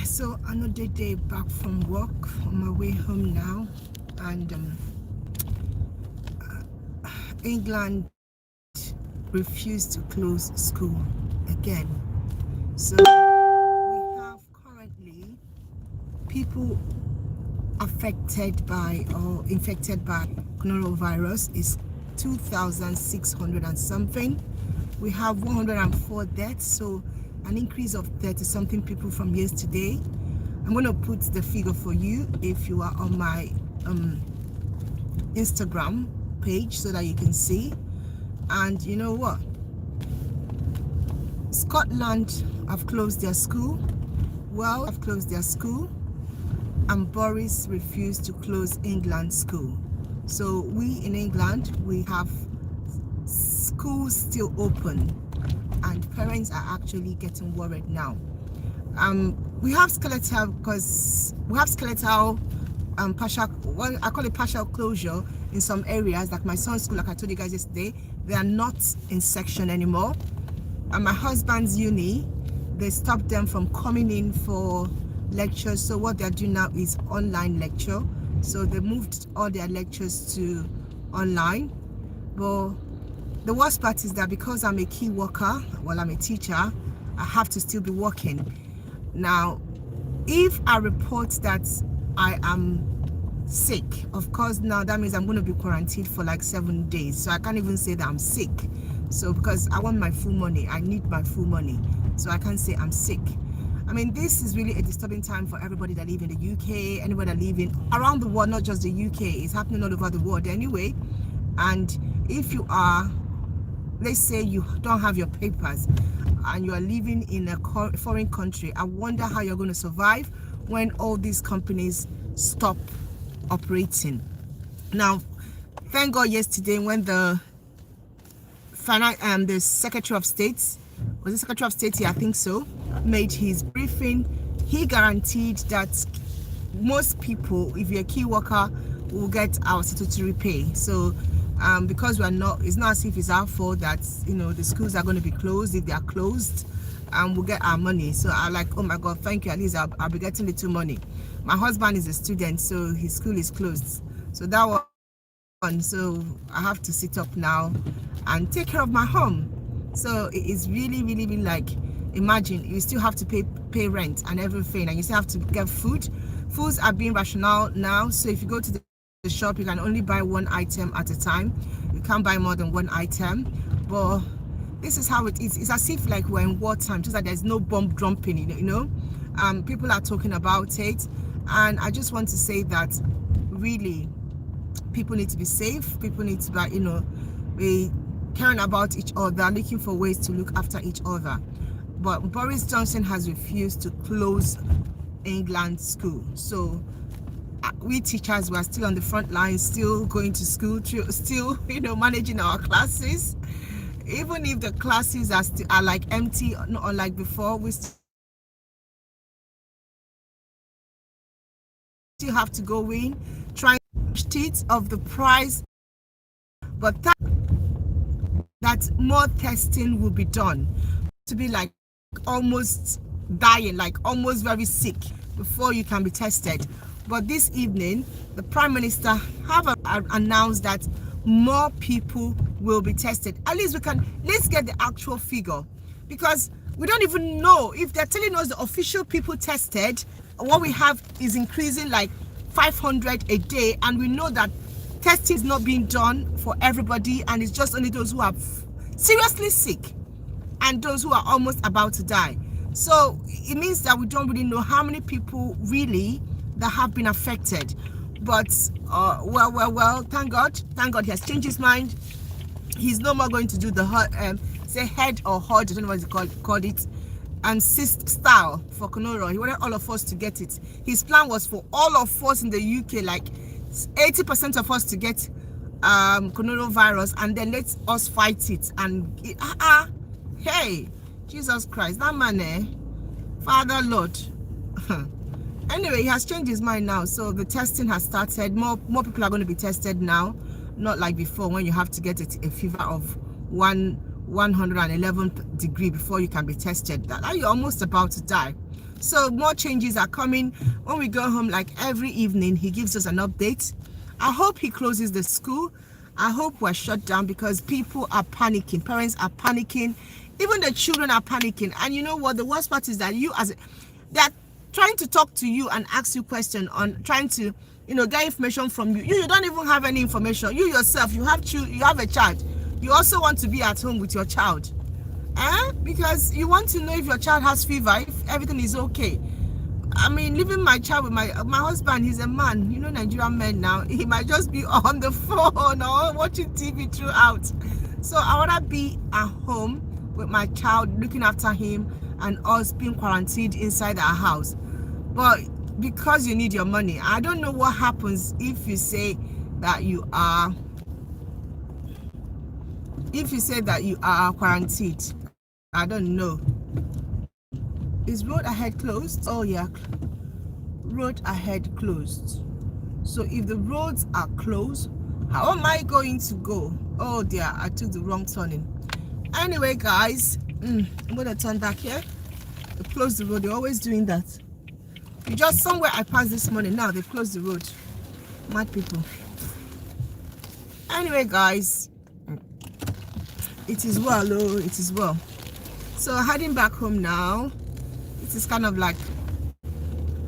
So another day back from work, on my way home now, and England refused to close school again. So we have currently people affected by or infected by coronavirus is 2,600 and something. We have 104 deaths, so an increase of 30 something people from yesterday. I'm going to put the figure for you if you are on my Instagram page so that you can see. And you know what? Scotland have closed their school. Well, have closed their school, and Boris refused to close England's school. So we in England, we have schools still open, and parents are actually getting worried now. We have skeletal partial, well, I call it partial closure in some areas, like my son's school, like I told you guys yesterday. They are not in section anymore. And my husband's uni, they stopped them from coming in for lectures. So what they're doing now is online lecture. So they moved all their lectures to online. But the worst part is that because I'm a key worker, well, I'm a teacher, I have to still be working. Now, if I report that I am sick, of course, now that means I'm going to be quarantined for like 7 days. So I can't even say that I'm sick. So because I want my full money, I need my full money. So I can't say I'm sick. I mean, this is really a disturbing time for everybody that live in the UK, anybody that live in around the world, not just the UK. It's happening all over the world anyway. And if you are, let's say you don't have your papers and you are living in a foreign country, I wonder how you're going to survive when all these companies stop operating. Now, thank God yesterday when the Secretary of State, was the Secretary of State? Yeah, I think so, made his briefing, he guaranteed that most people, if you're a key worker, will get our statutory pay. So because we're not, it's not as if it's our fault that, you know, the schools are going to be closed. If they are closed, we'll get our money. So I'm like, oh my God, thank you, at least I'll be getting little money. My husband is a student, so his school is closed, so that one, so I have to sit up now and take care of my home. So it is really like, imagine you still have to pay rent and everything, and you still have to get foods are being rational now. So if you go to the shop, you can only buy one item at a time. You can't buy more than one item. But this is how it is. It's as if like we're in wartime, just that there's no bomb dropping, you know. People are talking about it, and I just want to say that really people need to be safe. People need to be, you know, be caring about each other, looking for ways to look after each other. But Boris Johnson has refused to close England's school. So we teachers were still on the front line, still going to school, still, you know, managing our classes. Even if the classes are like empty, not unlike before, we still have to go in, try sheets of the price, but that more testing will be done, to be like almost dying, like almost very sick before you can be tested. But this evening, the Prime Minister have announced that more people will be tested. At least let's get the actual figure, because we don't even know if they're telling us the official people tested. What we have is increasing like 500 a day, and we know that testing is not being done for everybody, and it's just only those who are seriously sick and those who are almost about to die. So it means that we don't really know how many people really that have been affected. But well, thank God he has changed his mind. He's no more going to do the say head or HUD, I don't know what he called it, and cyst style for Conoro. He wanted all of us to get it. His plan was for all of us in the UK, like 80% of us, to get coronavirus, and then let us fight it. And hey, Jesus Christ, that man, Father Lord. Anyway, he has changed his mind now, so the testing has started. More people are going to be tested now, not like before when you have to get a fever of 111th degree before you can be tested. That you're almost about to die. So more changes are coming. When we go home, like every evening, he gives us an update. I hope he closes the school. I hope we're shut down, because people are panicking. Parents are panicking. Even the children are panicking. And you know what? The worst part is that they're trying to talk to you and ask you questions, on trying to, get information from you. You don't even have any information. You yourself, you have a child. You also want to be at home with your child. Because you want to know if your child has fever, if everything is okay. I mean, leaving my child with my husband, he's a man. Nigerian men now, he might just be on the phone or watching TV throughout. So I want to be at home with my child, looking after him, and us being quarantined inside our house. But because you need your money, I don't know what happens if you say that you are quarantined. I don't know. Is road ahead closed? Oh yeah, road ahead closed. So if the roads are closed, how am I going to go? Oh dear, I took the wrong turning. Anyway guys, I'm gonna turn back here. They closed the road. They're always doing that. Just somewhere I passed this morning, now they've closed the road. Mad people. Anyway guys, it is well. Oh, it is well. So heading back home now. It is kind of like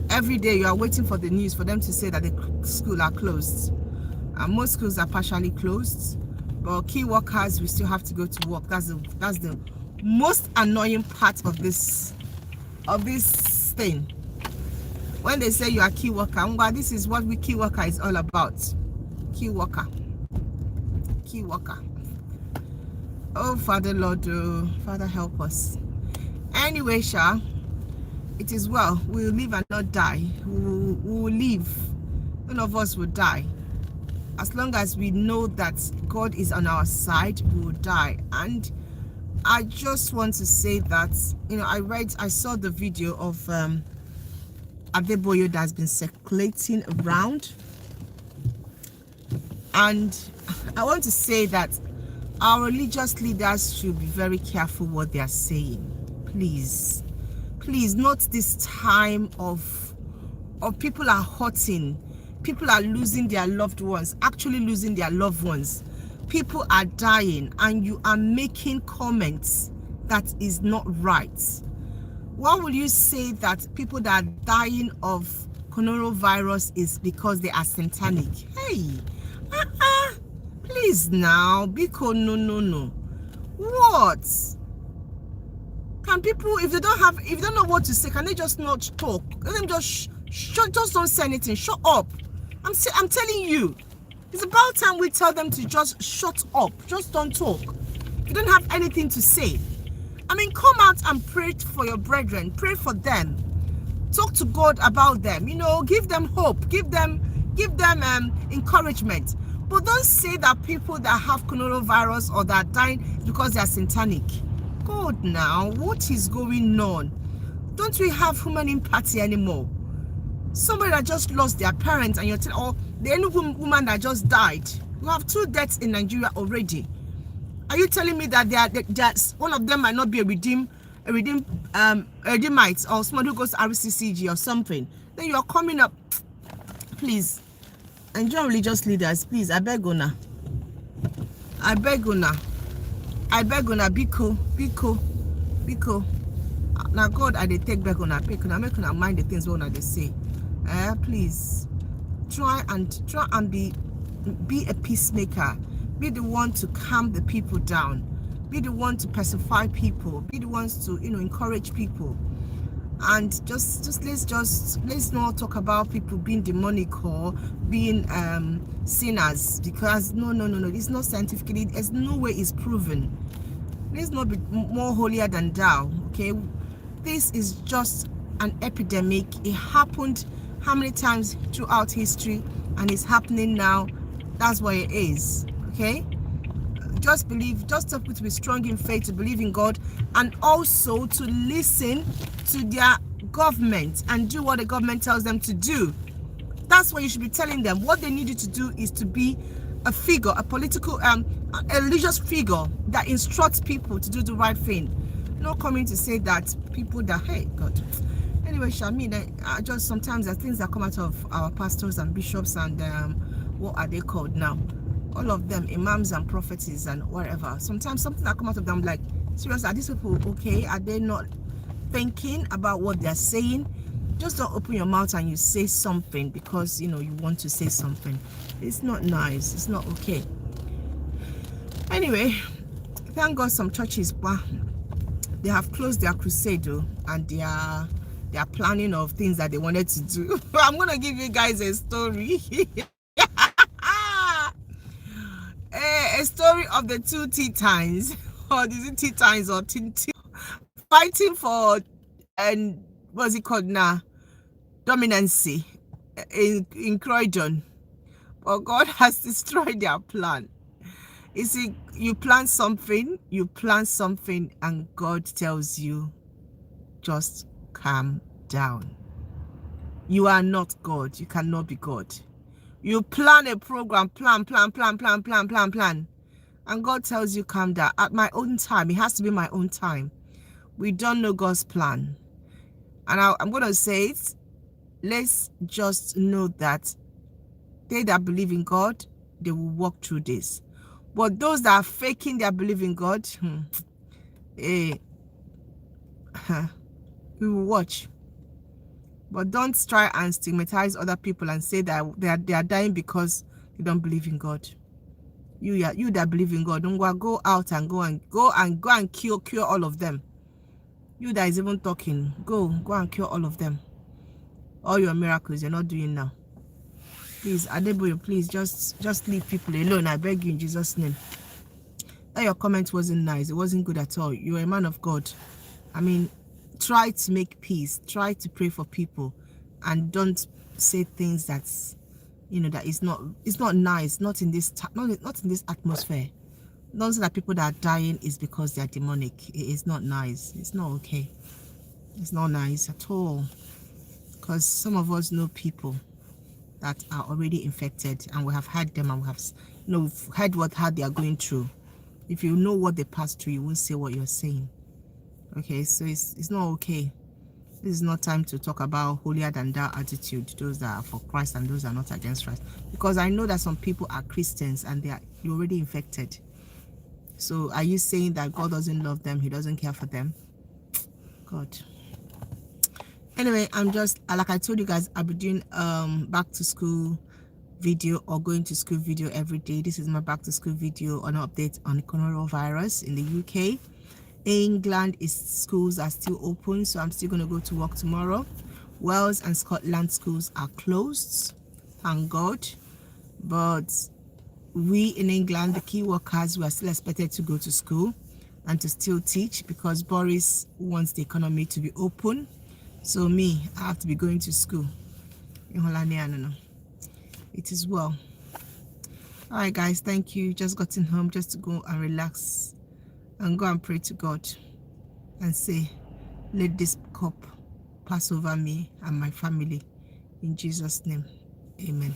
every day you are waiting for the news for them to say that the schools are closed. And most schools are partially closed, but key workers, we still have to go to work. That's the most annoying part of this thing. When they say you are key worker, this is what key worker is all about. Key worker. Oh Father Lord, oh Father help us. Anyway, Sha, it is well. We'll live and not die. We'll live. None of us will die. As long as we know that God is on our side, we will die. And I just want to say that, I saw the video of Adeboye that's been circulating around. And I want to say that our religious leaders should be very careful what they are saying. Please, not this time of people are hurting, people are losing their loved ones, actually losing their loved ones. People are dying, and you are making comments that is not right. Why will you say that people that are dying of coronavirus is because they are satanic? Hey, please now, because no. What? Can people, if they don't know what to say, can they just not talk? Let them just don't say anything. Shut up. I'm telling you, it's about time we tell them to just shut up. Just don't talk. You don't have anything to say. I mean, come out and pray for your brethren. Pray for them. Talk to God about them. Give them hope. Give them encouragement. But don't say that people that have coronavirus or that are dying because they are satanic. God, now, what is going on? Don't we have human empathy anymore? Somebody that just lost their parents, and you're telling, the only woman that just died. We have 2 deaths in Nigeria already. Are you telling me that one of them might not be a Redeemite or someone who goes to RCCG or something? Then you are coming up. Please, Nigerian religious leaders, please, I beg una, biko. Now God, I dey take back una, make una mind the things una dey say. Please, try and be a peacemaker. Be the one to calm the people down. Be the one to pacify people. Be the ones to encourage people. And let's not talk about people being demonic or being sinners, because no, it's not scientifically, there's no way it's proven. Let's not be more holier than thou. Okay, this is just an epidemic. It happened how many times throughout history, and it's happening now. That's what it is. Okay, just talk to be strong in faith, to believe in God, and also to listen to their government and do what the government tells them to do. That's what you should be telling them. What they need you to do is to be a figure, a political, a religious figure that instructs people to do the right thing. Not coming to say that people that, hey God. Anyway, Shamin, I just sometimes the things that come out of our pastors and bishops and what are they called now? All of them, imams and prophetess and whatever. Sometimes something that come out of them, like, seriously, are these people okay? Are they not thinking about what they're saying? Just don't open your mouth and you say something because, you know, you want to say something. It's not nice. It's not okay. Anyway, thank God some churches, they have closed their crusade and they are planning of things that they wanted to do. I'm gonna give you guys a story. A story of the two Titans, or is it Titans or fighting for, and what's it called now, dominancy in Croydon. But God has destroyed their plan. You see, you plan something, and God tells you, just calm down. You are not God. You cannot be God. You plan a program, plan, and God tells you, calm down. At my own time, it has to be my own time. We don't know God's plan. And I'm going to say it. Let's just know that they that believe in God, they will walk through this. But those that are faking their belief in God, we will watch. But don't try and stigmatize other people and say that they are dying because they don't believe in God. You that believe in God, don't go out and go and cure all of them. You that is even talking, go and cure all of them. All your miracles you're not doing now. Please, Adeboye, please just leave people alone. I beg you in Jesus' name. That your comment wasn't nice. It wasn't good at all. You're a man of God. I mean, try to make peace. Try to pray for people, and don't say things that's, you know, that it's not nice. Not in this atmosphere. Don't say that people that are dying is because they are demonic. It is not nice. It's not okay. It's not nice at all. Because some of us know people that are already infected, and we have had them, and we have, you know, heard how they are going through. If you know what they passed through, you won't say what you're saying. Okay, so it's not okay. This is not time to talk about holier than thou attitude, those that are for Christ and those that are not against Christ. Because I know that some people are Christians and you're already infected. So are you saying that God doesn't love them? He doesn't care for them? God. Anyway, I'm just, like I told you guys, I'll be doing back to school video or going to school video every day. This is my back to school video on an update on the coronavirus in the UK. England, schools are still open, so I'm still going to go to work tomorrow. Wales and Scotland schools are closed, thank God. But we in England, the key workers, we are still expected to go to school and to still teach, because Boris wants the economy to be open. So me, I have to be going to school. It is well. All right, guys, thank you. Just gotten home just to go and relax and go and pray to God and say, let this cup pass over me and my family. In Jesus' name, amen.